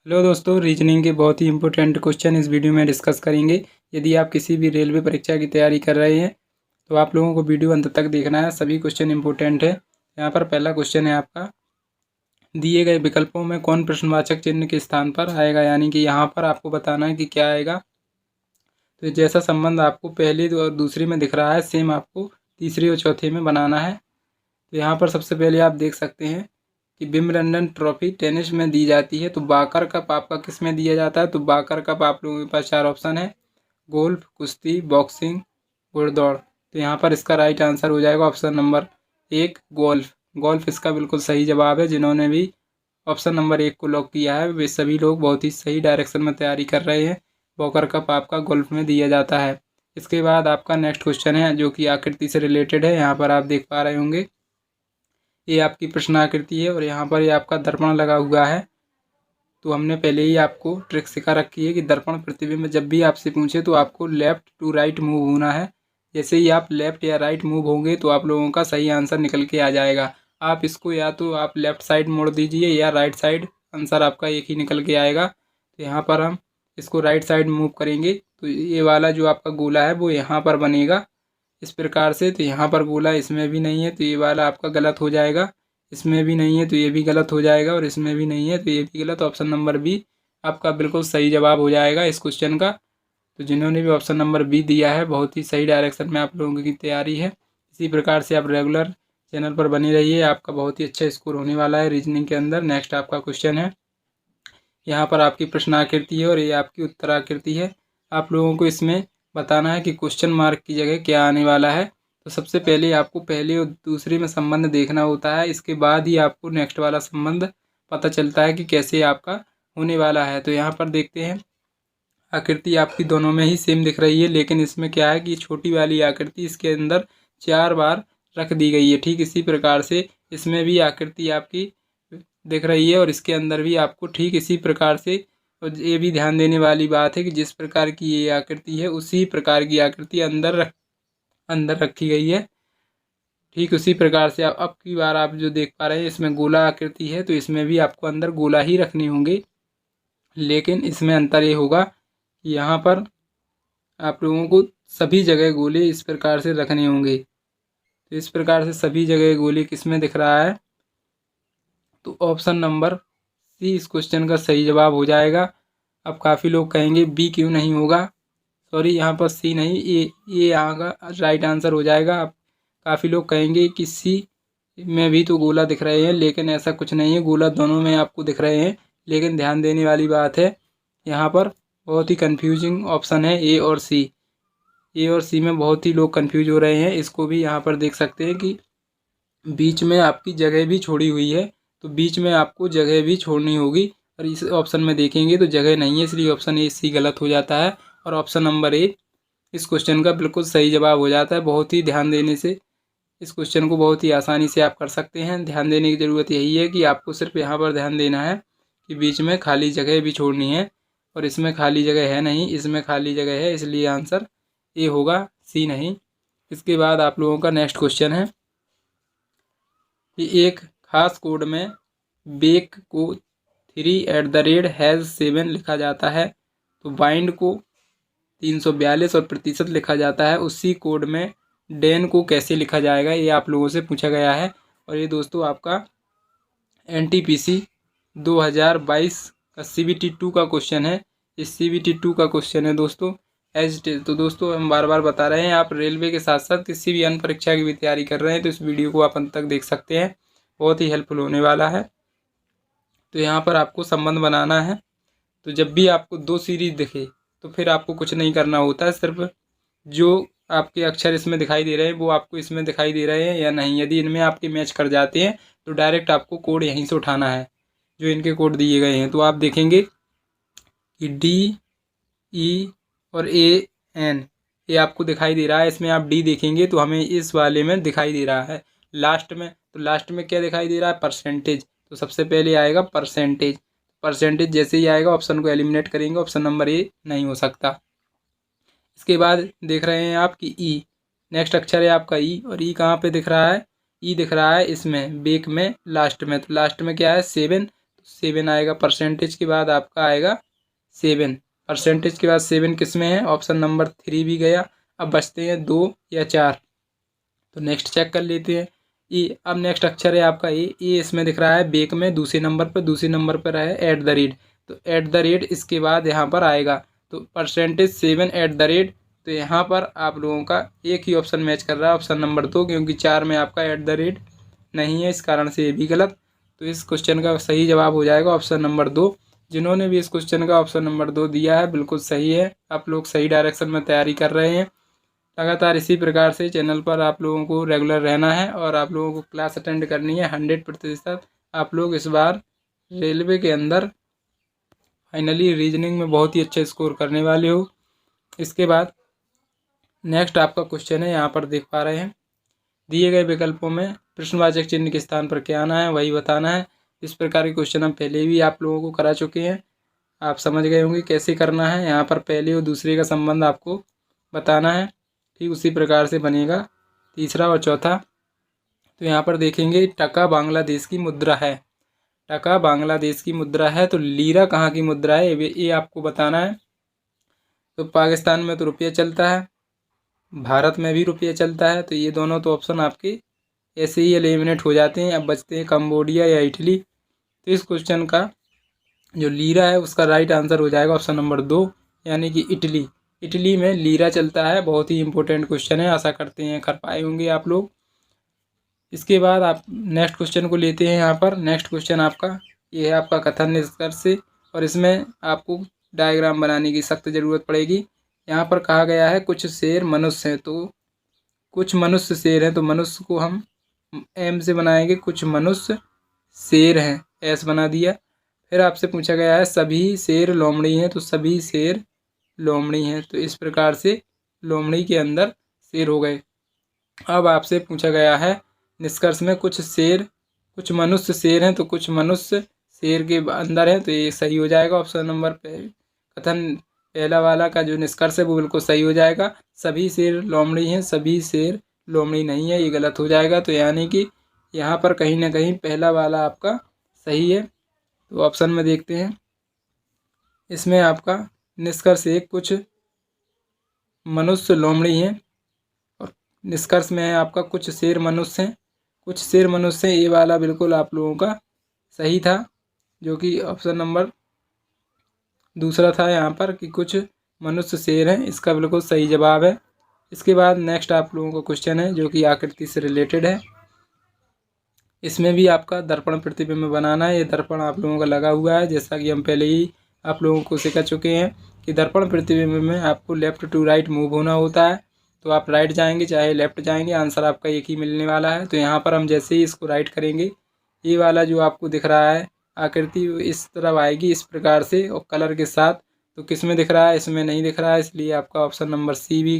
Hello दोस्तों, reasoning के बहुत ही इंपॉर्टेंट क्वेश्चन इस वीडियो में डिस्कस करेंगे। यदि आप किसी भी रेलवे परीक्षा की तैयारी कर रहे हैं तो आप लोगों को वीडियो अंत तक देखना है। सभी क्वेश्चन इंपॉर्टेंट है। यहाँ पर पहला क्वेश्चन है आपका, दिए गए विकल्पों में कौन प्रश्नवाचक चिन्ह के स्थान पर आएगा, यानी कि यहाँ पर आपको बताना है कि क्या आएगा। तो जैसा संबंध आपको पहली और दूसरी में दिख रहा है, सेम आपको तीसरी और चौथी में बनाना है। तो यहाँ पर सबसे पहले आप देख सकते हैं कि विंबलडन ट्रॉफी टेनिस में दी जाती है, तो बाकर कप आपका किस में दिया जाता है। तो बाकर कप आप लोगों के पास चार ऑप्शन है, गोल्फ, कुश्ती, बॉक्सिंग, घुड़दौड़। तो यहाँ पर इसका राइट आंसर हो जाएगा ऑप्शन नंबर 1 गोल्फ। गोल्फ इसका बिल्कुल सही जवाब है। जिन्होंने भी ऑप्शन नंबर 1 को लॉक किया है वे सभी लोग बहुत ही सही डायरेक्शन में तैयारी कर रहे हैं। बाकर कप आपका गोल्फ में दिया जाता है। इसके बाद आपका नेक्स्ट क्वेश्चन है जो कि आकृति से रिलेटेड है। यहाँ पर आप देख पा रहे होंगे ये आपकी प्रश्न आकृति है और यहाँ पर ये आपका दर्पण लगा हुआ है। तो हमने पहले ही आपको ट्रिक सिखा रखी है कि दर्पण प्रतिबिंब जब भी आपसे पूछे तो आपको लेफ़्ट टू राइट मूव होना है। जैसे ही आप लेफ़्ट या राइट मूव होंगे तो आप लोगों का सही आंसर निकल के आ जाएगा। आप इसको या तो आप लेफ़्ट साइड मोड़ दीजिए या राइट साइड, आंसर आपका एक ही निकल के आएगा। तो यहाँ पर हम इसको राइट साइड मूव करेंगे तो ये वाला जो आपका गोला है वो यहाँ पर बनेगा इस प्रकार से। तो यहाँ पर गोला इसमें भी नहीं है तो ये वाला आपका गलत हो जाएगा, इसमें भी नहीं है तो ये भी गलत हो जाएगा और इसमें भी नहीं है तो ये भी गलत। ऑप्शन नंबर बी आपका बिल्कुल सही जवाब हो जाएगा इस क्वेश्चन का। तो जिन्होंने भी ऑप्शन नंबर बी दिया है बहुत ही सही डायरेक्शन में आप लोगों की तैयारी है। इसी प्रकार से आप रेगुलर चैनल पर बने रहिए, आपका बहुत ही अच्छा स्कोर होने वाला है रीजनिंग के अंदर। नेक्स्ट आपका क्वेश्चन है, यहाँ पर आपकी प्रश्न आकृति है और ये आपकी उत्तर आकृति है। आप लोगों को इसमें बताना है कि क्वेश्चन मार्क की जगह क्या आने वाला है। तो सबसे पहले आपको पहले और दूसरे में संबंध देखना होता है, इसके बाद ही आपको नेक्स्ट वाला संबंध पता चलता है कि कैसे आपका होने वाला है। तो यहाँ पर देखते हैं आकृति आपकी दोनों में ही सेम दिख रही है, लेकिन इसमें क्या है कि छोटी वाली आकृति इसके अंदर 4 बार रख दी गई है। ठीक इसी प्रकार से इसमें भी आकृति आपकी दिख रही है और इसके अंदर भी आपको ठीक इसी प्रकार से। और ये भी ध्यान देने वाली बात है कि जिस प्रकार की ये आकृति है उसी प्रकार की आकृति अंदर रखी गई है। ठीक उसी प्रकार से अब की बार आप जो देख पा रहे हैं इसमें गोला आकृति है तो इसमें भी आपको अंदर गोला ही रखने होंगे, लेकिन इसमें अंतर ये होगा कि यहाँ पर आप लोगों को सभी जगह गोले इस प्रकार से रखने होंगे। तो इस प्रकार से सभी जगह गोले किस में दिख रहा है, तो ऑप्शन नंबर सी इस क्वेश्चन का सही जवाब हो जाएगा। अब काफ़ी लोग कहेंगे बी क्यों नहीं होगा, सॉरी यहाँ पर सी नहीं, ये यहाँ का राइट आंसर हो जाएगा। अब काफ़ी लोग कहेंगे कि सी में भी तो गोला दिख रहे हैं, लेकिन ऐसा कुछ नहीं है, गोला दोनों में आपको दिख रहे हैं। लेकिन ध्यान देने वाली बात है यहाँ पर बहुत ही कंफ्यूजिंग ऑप्शन है ए और सी। ए और सी में बहुत ही लोग कंफ्यूज हो रहे हैं। इसको भी यहाँ पर देख सकते हैं कि बीच में आपकी जगह भी छोड़ी हुई है, तो बीच में आपको जगह भी छोड़नी होगी। और इस ऑप्शन में देखेंगे तो जगह नहीं है, इसलिए ऑप्शन ए सी गलत हो जाता है और ऑप्शन नंबर ए इस क्वेश्चन का बिल्कुल सही जवाब हो जाता है। बहुत ही ध्यान देने से इस क्वेश्चन को बहुत ही आसानी से आप कर सकते हैं। ध्यान देने की ज़रूरत यही है कि आपको सिर्फ यहाँ पर ध्यान देना है कि बीच में खाली जगह भी छोड़नी है और इसमें खाली जगह है नहीं, इसमें खाली जगह है, इसलिए आंसर ए होगा, सी नहीं। इसके बाद आप लोगों का नेक्स्ट क्वेश्चन है कि एक खास कोड में बेक को 3 @ लिखा जाता है, तो बाइंड को 342 और प्रतिशत लिखा जाता है। उसी कोड में डेन को कैसे लिखा जाएगा, ये आप लोगों से पूछा गया है। और ये दोस्तों आपका NTPC 2022 का CBT 2 का क्वेश्चन है। इस CBT 2 का क्वेश्चन है दोस्तों एज टेस्ट। तो दोस्तों हम बार बार बता रहे हैं, आप रेलवे के साथ साथ किसी भी अन्य परीक्षा की भी तैयारी कर रहे हैं तो इस वीडियो को आप अंत तक देख सकते हैं, बहुत ही हेल्पफुल होने वाला है। तो यहाँ पर आपको संबंध बनाना है। तो जब भी आपको 2 सीरीज दिखे तो फिर आपको कुछ नहीं करना होता है, सिर्फ जो आपके अक्षर इसमें दिखाई दे रहे हैं वो आपको इसमें दिखाई दे रहे हैं या नहीं। यदि इनमें आपके मैच कर जाते हैं तो डायरेक्ट आपको कोड यहीं से उठाना है, जो इनके कोड दिए गए हैं। तो आप देखेंगे कि DE और AN ये आपको दिखाई दे रहा है, इसमें आप D देखेंगे तो हमें इस वाले में दिखाई दे रहा है लास्ट में। तो लास्ट में क्या दिखाई दे रहा है, परसेंटेज। तो सबसे पहले आएगा परसेंटेज। परसेंटेज जैसे ही आएगा ऑप्शन को एलिमिनेट करेंगे, ऑप्शन नंबर ए नहीं हो सकता। इसके बाद देख रहे हैं आप कि ई, नेक्स्ट अक्षर है आपका ई, और ई कहाँ पे दिख रहा है, ई दिख रहा है इसमें बेक में लास्ट में। तो लास्ट में क्या है 7, तो 7 आएगा। परसेंटेज के बाद आपका आएगा 7। परसेंटेज के बाद 7 किस में है? ऑप्शन नंबर 3 भी गया। अब बचते हैं 2 या 4। तो नेक्स्ट चेक कर लेते हैं। ई। अब नेक्स्ट अक्षर है आपका ए। ए इसमें दिख रहा है बेक में दूसरे नंबर पर है @ तो @ इसके बाद यहाँ पर आएगा। तो परसेंटेज 7 @ तो यहाँ पर आप लोगों का एक ही ऑप्शन मैच कर रहा है, ऑप्शन नंबर 2, क्योंकि 4 में आपका @ नहीं है, इस कारण से ये भी गलत। तो इस क्वेश्चन का सही जवाब हो जाएगा ऑप्शन नंबर 2। जिन्होंने भी इस क्वेश्चन का ऑप्शन नंबर 2 दिया है बिल्कुल सही है, आप लोग सही डायरेक्शन में तैयारी कर रहे हैं। लगातार इसी प्रकार से चैनल पर आप लोगों को रेगुलर रहना है और आप लोगों को क्लास अटेंड करनी है। 100% आप लोग इस बार रेलवे के अंदर फाइनली रीजनिंग में बहुत ही अच्छा स्कोर करने वाले हो। इसके बाद नेक्स्ट आपका क्वेश्चन है, यहाँ पर देख पा रहे हैं, दिए गए विकल्पों में प्रश्नवाचक चिन्ह के स्थान पर क्या आना है वही बताना है। इस प्रकार के क्वेश्चन हम पहले भी आप लोगों को करा चुके हैं, आप समझ गए होंगे कैसे करना है। यहाँ पर पहले और दूसरे का संबंध आपको बताना है, ठीक उसी प्रकार से बनेगा तीसरा और चौथा। तो यहाँ पर देखेंगे टका बांग्लादेश की मुद्रा है, टका बांग्लादेश की मुद्रा है, तो लीरा कहाँ की मुद्रा है ये आपको बताना है। तो पाकिस्तान में तो रुपया चलता है, भारत में भी रुपया चलता है, तो ये दोनों तो ऑप्शन आपके ऐसे ही एलिमिनेट हो जाते हैं। अब बचते हैं कंबोडिया या इटली। तो इस क्वेश्चन का जो लीरा है उसका राइट आंसर हो जाएगा ऑप्शन नंबर 2, यानी कि इटली। इटली में लीरा चलता है। बहुत ही इंपॉर्टेंट क्वेश्चन है, आशा करते हैं कर पाए होंगे आप लोग। इसके बाद आप नेक्स्ट क्वेश्चन को लेते हैं। यहाँ पर नेक्स्ट क्वेश्चन आपका ये है, आपका कथन निष्कर्ष से, और इसमें आपको डायग्राम बनाने की सख्त ज़रूरत पड़ेगी। यहाँ पर कहा गया है कुछ शेर मनुष्य हैं, तो कुछ मनुष्य शेर हैं, तो मनुष्य को हम एम से बनाएंगे, कुछ मनुष्य शेर हैं, एस बना दिया। फिर आपसे पूछा गया है सभी शेर लोमड़ी हैं, तो सभी शेर लोमड़ी हैं, तो इस प्रकार से लोमड़ी के अंदर शेर हो गए। अब आपसे पूछा गया है निष्कर्ष में कुछ मनुष्य शेर हैं, तो कुछ मनुष्य शेर के अंदर हैं, तो ये सही हो जाएगा ऑप्शन नंबर कथन पहला वाला का जो निष्कर्ष है वो बिल्कुल सही हो जाएगा। सभी शेर लोमड़ी हैं, सभी शेर लोमड़ी नहीं है, ये गलत हो जाएगा। तो यानी कि यहाँ पर कहीं ना कहीं पहला वाला आपका सही है। तो ऑप्शन में देखते हैं, इसमें आपका निष्कर्ष एक कुछ मनुष्य लोमड़ी हैं, और निष्कर्ष में है आपका कुछ शेर मनुष्य हैं, कुछ शेर मनुष्य हैं, ये वाला बिल्कुल आप लोगों का सही था, जो कि ऑप्शन नंबर दूसरा था यहाँ पर कि कुछ मनुष्य शेर हैं, इसका बिल्कुल सही जवाब है। इसके बाद नेक्स्ट आप लोगों का क्वेश्चन है जो कि आकृति से रिलेटेड है। इसमें भी आपका दर्पण प्रतिबिंब बनाना है। ये दर्पण आप लोगों का लगा हुआ है, जैसा कि हम पहले ही आप लोगों को सिखा चुके हैं कि दर्पण प्रतिबिंब में आपको लेफ़्ट टू राइट मूव होना होता है। तो आप राइट जाएंगे चाहे लेफ़्ट जाएंगे, आंसर आपका एक ही मिलने वाला है। तो यहाँ पर हम जैसे ही इसको राइट करेंगे, ये वाला जो आपको दिख रहा है आकृति इस तरफ आएगी इस प्रकार से, और कलर के साथ। तो किस में दिख रहा है? इसमें नहीं दिख रहा है, इसलिए आपका ऑप्शन नंबर सी भी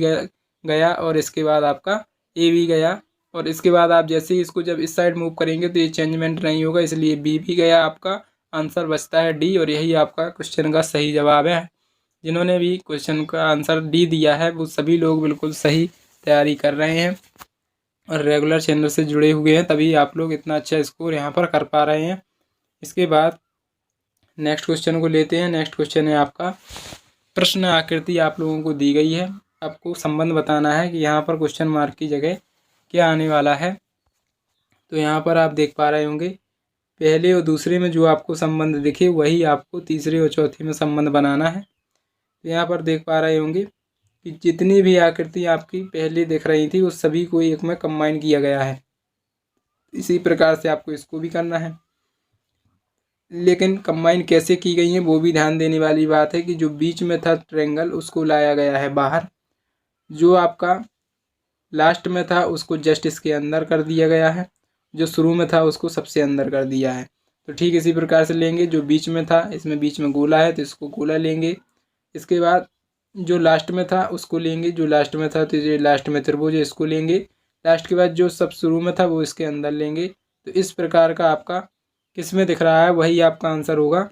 गया, और इसके बाद आपका ए भी गया। और इसके बाद आप जैसे ही इसको जब इस साइड मूव करेंगे तो ये चेंजमेंट नहीं होगा, इसलिए बी भी गया। आपका आंसर बचता है डी, और यही आपका क्वेश्चन का सही जवाब है। जिन्होंने भी क्वेश्चन का आंसर डी दिया है वो सभी लोग बिल्कुल सही तैयारी कर रहे हैं और रेगुलर चैनल से जुड़े हुए हैं, तभी आप लोग इतना अच्छा स्कोर यहाँ पर कर पा रहे हैं। इसके बाद नेक्स्ट क्वेश्चन को लेते हैं। नेक्स्ट क्वेश्चन है आपका प्रश्न आकृति आप लोगों को दी गई है, आपको संबंध बताना है कि यहाँ पर क्वेश्चन मार्क की जगह क्या आने वाला है। तो यहाँ पर आप देख पा रहे होंगे पहले और दूसरे में जो आपको संबंध दिखे वही आपको तीसरे और चौथे में संबंध बनाना है। तो यहाँ पर देख पा रहे होंगे कि जितनी भी आकृति आपकी पहले दिख रही थी उस सभी को एक में कंबाइन किया गया है। इसी प्रकार से आपको इसको भी करना है, लेकिन कंबाइन कैसे की गई है वो भी ध्यान देने वाली बात है कि जो बीच में था ट्रायंगल उसको लाया गया है बाहर, जो आपका लास्ट में था उसको जस्ट इसके अंदर कर दिया गया है, जो शुरू में था उसको सबसे अंदर कर दिया है। तो ठीक इसी प्रकार से लेंगे, जो बीच में था इसमें बीच में गोला है तो इसको गोला लेंगे। इसके बाद जो लास्ट में था उसको लेंगे, जो लास्ट में था तो ये लास्ट में त्रिभुज है इसको लेंगे। लास्ट के बाद जो सब शुरू में था वो इसके अंदर लेंगे। तो इस प्रकार का आपका किस में दिख रहा है वही आपका आंसर होगा।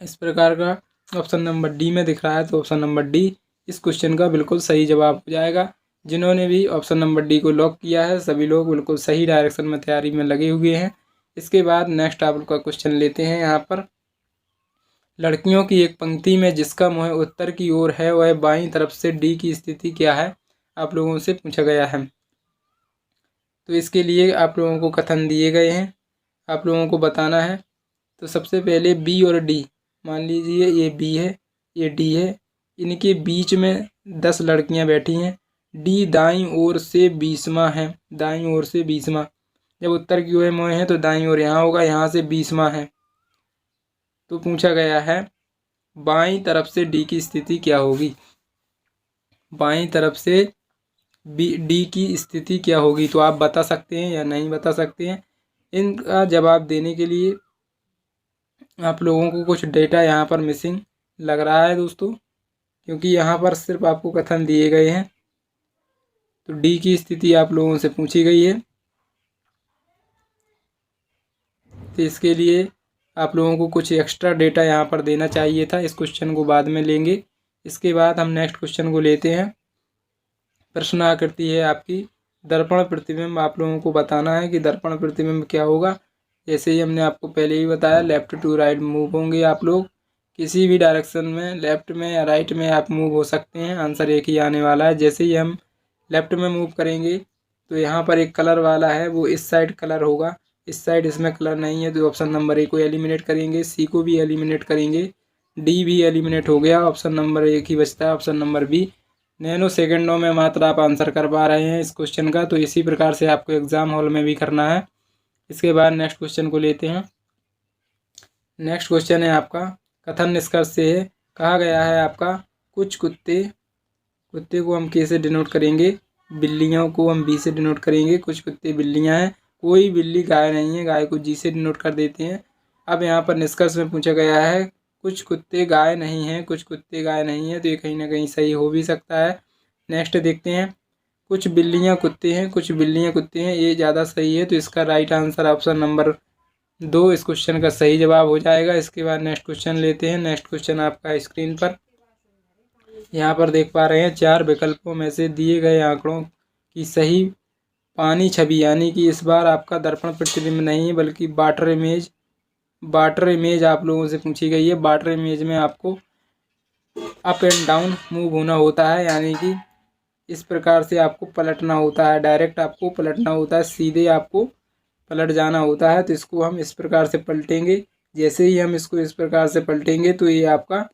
इस प्रकार का ऑप्शन नंबर डी में दिख रहा है, तो ऑप्शन नंबर डी इस क्वेश्चन का बिल्कुल सही जवाब हो जाएगा। जिन्होंने भी ऑप्शन नंबर डी को लॉक किया है सभी लोग बिल्कुल सही डायरेक्शन में तैयारी में लगे हुए हैं। इसके बाद नेक्स्ट आपका क्वेश्चन लेते हैं। यहाँ पर लड़कियों की एक पंक्ति में जिसका मुँह उत्तर की ओर है वह बाईं तरफ से डी की स्थिति क्या है, आप लोगों से पूछा गया है। तो इसके लिए आप लोगों को कथन दिए गए हैं, आप लोगों को बताना है। तो सबसे पहले बी और डी, मान लीजिए ये बी है, ये डी है, इनके बीच में 10 लड़कियां बैठी हैं। डी दाईं ओर से 20वां है, दाईं ओर से 20वां। जब उत्तर की ओर मुँह है तो दाईं ओर यहाँ होगा, यहाँ से 20वां है। तो पूछा गया है बाईं तरफ से डी की स्थिति क्या होगी, बाईं तरफ से डी की स्थिति क्या होगी। तो आप बता सकते हैं या नहीं बता सकते हैं। इनका जवाब देने के लिए आप लोगों को कुछ डेटा यहाँ पर मिसिंग लग रहा है दोस्तों, क्योंकि यहाँ पर सिर्फ आपको कथन दिए गए हैं। तो डी की स्थिति आप लोगों से पूछी गई है, तो इसके लिए आप लोगों को कुछ एक्स्ट्रा डेटा यहाँ पर देना चाहिए था। इस क्वेश्चन को बाद में लेंगे। इसके बाद हम नेक्स्ट क्वेश्चन को लेते हैं। प्रश्न आकृति है आपकी दर्पण प्रतिबिंब। आप लोगों को बताना है कि दर्पण प्रतिबिंब क्या होगा। जैसे ही हमने आपको पहले ही बताया, लेफ्ट टू राइट मूव होंगे आप लोग, किसी भी डायरेक्शन में, लेफ्ट में या राइट में आप मूव हो सकते हैं। आंसर एक ही आने वाला है। जैसे ही हम लेफ्ट में मूव करेंगे तो यहाँ पर एक कलर वाला है, वो इस साइड कलर होगा, इस साइड इसमें कलर नहीं है। तो ऑप्शन नंबर ए को एलिमिनेट करेंगे, सी को भी एलिमिनेट करेंगे, डी भी एलिमिनेट हो गया। ऑप्शन नंबर एक ही बचता है, ऑप्शन नंबर बी। नैनो सेकंडों में मात्र आप आंसर कर पा रहे हैं इस क्वेश्चन का। तो इसी प्रकार से आपको एग्ज़ाम हॉल में भी करना है। इसके बाद नेक्स्ट क्वेश्चन को लेते हैं। नेक्स्ट क्वेश्चन है आपका कथन निष्कर्ष से है। कहा गया है आपका कुछ कुत्ते को हम कैसे डिनोट करेंगे, बिल्लियों को हम बी से डिनोट करेंगे। कुछ कुत्ते बिल्लियां हैं, कोई बिल्ली गाय नहीं है, गाय को जी से डिनोट कर देते हैं। अब यहाँ पर निष्कर्ष में पूछा गया है कुछ कुत्ते गाय नहीं हैं, कुछ कुत्ते गाय नहीं है। तो ये कहीं ना कहीं सही हो भी सकता है। नेक्स्ट देखते हैं, कुछ बिल्लियां कुत्ते हैं, कुछ बिल्लियां कुत्ते हैं, ये ज़्यादा सही है। तो इसका राइट आंसर ऑप्शन नंबर 2 इस क्वेश्चन का सही जवाब हो जाएगा। इसके बाद नेक्स्ट क्वेश्चन लेते हैं। नेक्स्ट क्वेश्चन आपका स्क्रीन पर यहाँ पर देख पा रहे हैं। 4 विकल्पों में से दिए गए आंकड़ों की सही पानी छवि, यानी कि इस बार आपका दर्पण प्रतिबिंब नहीं है बल्कि वाटर इमेज आप लोगों से पूछी गई है। वाटर इमेज में आपको अप एंड डाउन मूव होना होता है, यानी कि इस प्रकार से आपको पलटना होता है, डायरेक्ट आपको पलटना होता है, सीधे आपको पलट जाना होता है। तो इसको हम इस प्रकार से पलटेंगे। जैसे ही हम इसको इस प्रकार से पलटेंगे तो ये आपका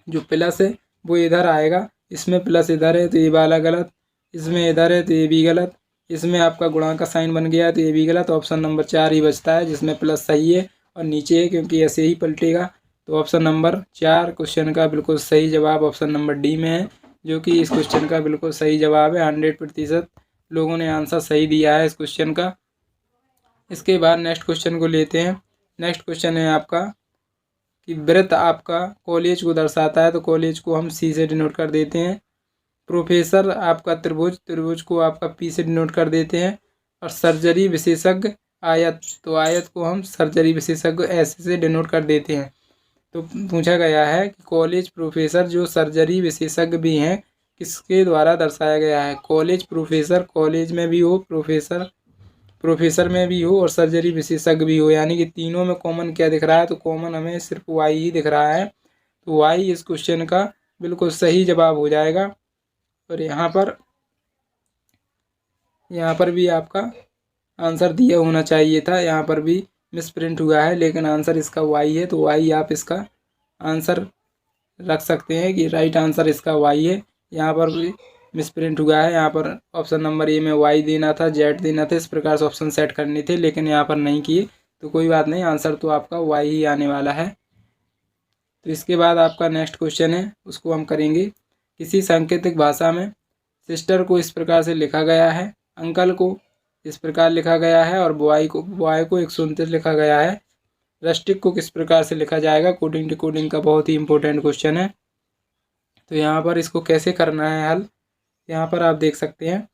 जो प्लस है वो इधर आएगा, इसमें प्लस इधर है तो ये वाला गलत, इसमें इधर है तो ये भी गलत, इसमें आपका गुणा का साइन बन गया तो ये भी गलत। ऑप्शन नंबर 4 ही बचता है जिसमें प्लस सही है और नीचे है, क्योंकि ऐसे ही पलटेगा। तो ऑप्शन नंबर 4 क्वेश्चन का बिल्कुल सही जवाब ऑप्शन नंबर डी में है, जो कि इस क्वेश्चन का बिल्कुल सही जवाब है। 100% लोगों ने आंसर सही दिया है इस क्वेश्चन का। इसके बाद नेक्स्ट क्वेश्चन को लेते हैं। नेक्स्ट क्वेश्चन है आपका कि वृत्त आपका कॉलेज को दर्शाता है, तो कॉलेज को हम सी से डिनोट कर देते हैं। प्रोफेसर आपका त्रिभुज को आपका पी से डिनोट कर देते हैं। और सर्जरी विशेषज्ञ आयत, तो आयत को हम सर्जरी विशेषज्ञ एस से डिनोट कर देते हैं। तो पूछा गया है कि कॉलेज प्रोफेसर जो सर्जरी विशेषज्ञ भी हैं किसके द्वारा दर्शाया गया है। कॉलेज प्रोफेसर, कॉलेज में भी हो, प्रोफेसर में भी हो और सर्जरी विशेषज्ञ भी हो, यानी कि तीनों में कॉमन क्या दिख रहा है। तो कॉमन हमें सिर्फ वाई ही दिख रहा है। तो वाई इस क्वेश्चन का बिल्कुल सही जवाब हो जाएगा। और यहाँ पर भी आपका आंसर दिया होना चाहिए था, यहाँ पर भी मिसप्रिंट हुआ है, लेकिन आंसर इसका वाई है। तो वाई आप इसका आंसर रख सकते हैं कि राइट आंसर इसका वाई है। यहाँ पर भी मिसप्रिंट हुआ है, यहाँ पर ऑप्शन नंबर ए में वाई देना था, जेड देना था, इस प्रकार से ऑप्शन सेट करने थे, लेकिन यहाँ पर नहीं किए। तो कोई बात नहीं, आंसर तो आपका वाई ही आने वाला है। तो इसके बाद आपका नेक्स्ट क्वेश्चन है, उसको हम करेंगे। किसी सांकेतिक भाषा में सिस्टर को इस प्रकार से लिखा गया है, अंकल को इस प्रकार लिखा गया है और बॉय को 129 लिखा गया है। रस्टिक को किस प्रकार से लिखा जाएगा। कोडिंग डिकोडिंग का बहुत ही इंपॉर्टेंट क्वेश्चन है। तो यहाँ पर इसको कैसे करना है हल, यहाँ पर आप देख सकते हैं,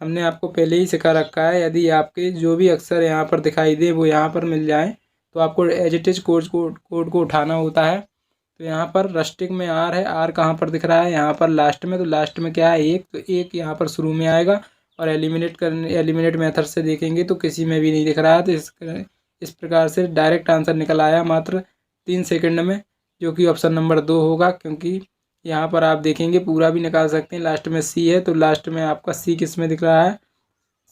हमने आपको पहले ही सिखा रखा है। यदि आपके जो भी अक्षर यहाँ पर दिखाई दे वो यहाँ पर मिल जाए तो आपको एज इट इज कोड को उठाना होता है। तो यहाँ पर रस्टिक में आर है, आर कहाँ पर दिख रहा है, यहाँ पर लास्ट में। तो लास्ट में क्या है, एक, तो एक यहाँ पर शुरू में आएगा और एलिमिनेट मेथड से देखेंगे तो किसी में भी नहीं दिख रहा है। तो इस प्रकार से डायरेक्ट आंसर निकल आया मात्र 3 सेकंड में, जो कि ऑप्शन नंबर 2 होगा। क्योंकि यहाँ पर आप देखेंगे पूरा भी निकाल सकते हैं, लास्ट में सी है तो लास्ट में आपका सी किस में दिख रहा है,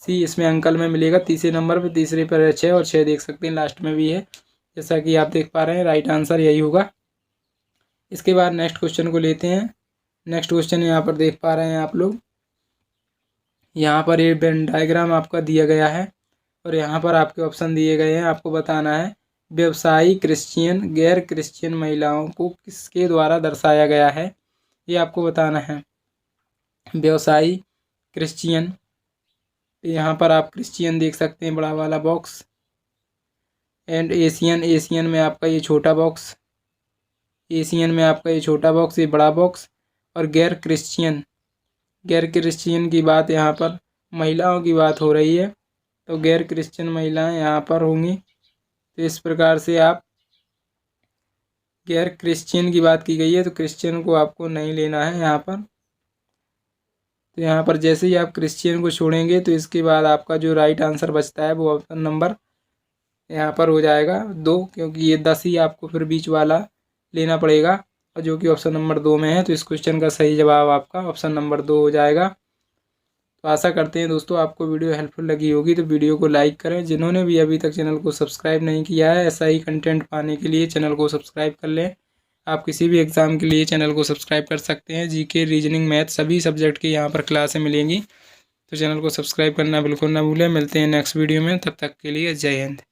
सी इसमें अंकल में मिलेगा तीसरे नंबर पे, तीसरे पर है 6 और 6 देख सकते हैं लास्ट में भी है, जैसा कि आप देख पा रहे हैं। राइट आंसर यही होगा। इसके बाद नेक्स्ट क्वेश्चन को लेते हैं। नेक्स्ट क्वेश्चन यहाँ पर देख पा रहे हैं आप लोग, यहाँ पर ये वेन डायग्राम आपका दिया गया है और यहाँ पर आपके ऑप्शन दिए गए हैं। आपको बताना है व्यवसायी क्रिश्चियन गैर क्रिश्चियन महिलाओं को किसके द्वारा दर्शाया गया है, ये आपको बताना है। व्यवसायी क्रिश्चियन, यहाँ पर आप क्रिश्चियन देख सकते हैं बड़ा वाला बॉक्स, एंड एशियन, एशियन में आपका ये छोटा बॉक्स, एशियन में आपका ये छोटा बॉक्स, ये बड़ा बॉक्स, और गैर क्रिश्चियन, गैर क्रिश्चियन की बात यहाँ पर महिलाओं की बात हो रही है तो गैर क्रिश्चियन महिलाएं यहाँ पर होंगी। तो इस प्रकार से आप गैर क्रिश्चियन की बात की गई है तो क्रिश्चियन को आपको नहीं लेना है यहाँ पर। तो यहाँ पर जैसे ही आप क्रिश्चियन को छोड़ेंगे तो इसके बाद आपका जो राइट आंसर बचता है वो ऑप्शन नंबर यहाँ पर हो जाएगा 2, क्योंकि ये 10 ही आपको फिर बीच वाला लेना पड़ेगा, और जो कि ऑप्शन नंबर 2 में है। तो इस क्वेश्चन का सही जवाब आपका ऑप्शन नंबर 2 हो जाएगा। तो आशा करते हैं दोस्तों आपको वीडियो हेल्पफुल लगी होगी, तो वीडियो को लाइक करें। जिन्होंने भी अभी तक चैनल को सब्सक्राइब नहीं किया है, ऐसा ही कंटेंट पाने के लिए चैनल को सब्सक्राइब कर लें। आप किसी भी एग्ज़ाम के लिए चैनल को सब्सक्राइब कर सकते हैं। जीके, रीजनिंग, मैथ सभी सब्जेक्ट की यहाँ पर क्लासें मिलेंगी, तो चैनल को सब्सक्राइब करना बिल्कुल ना भूलें। मिलते हैं नेक्स्ट वीडियो में, तब तक के लिए जय हिंद।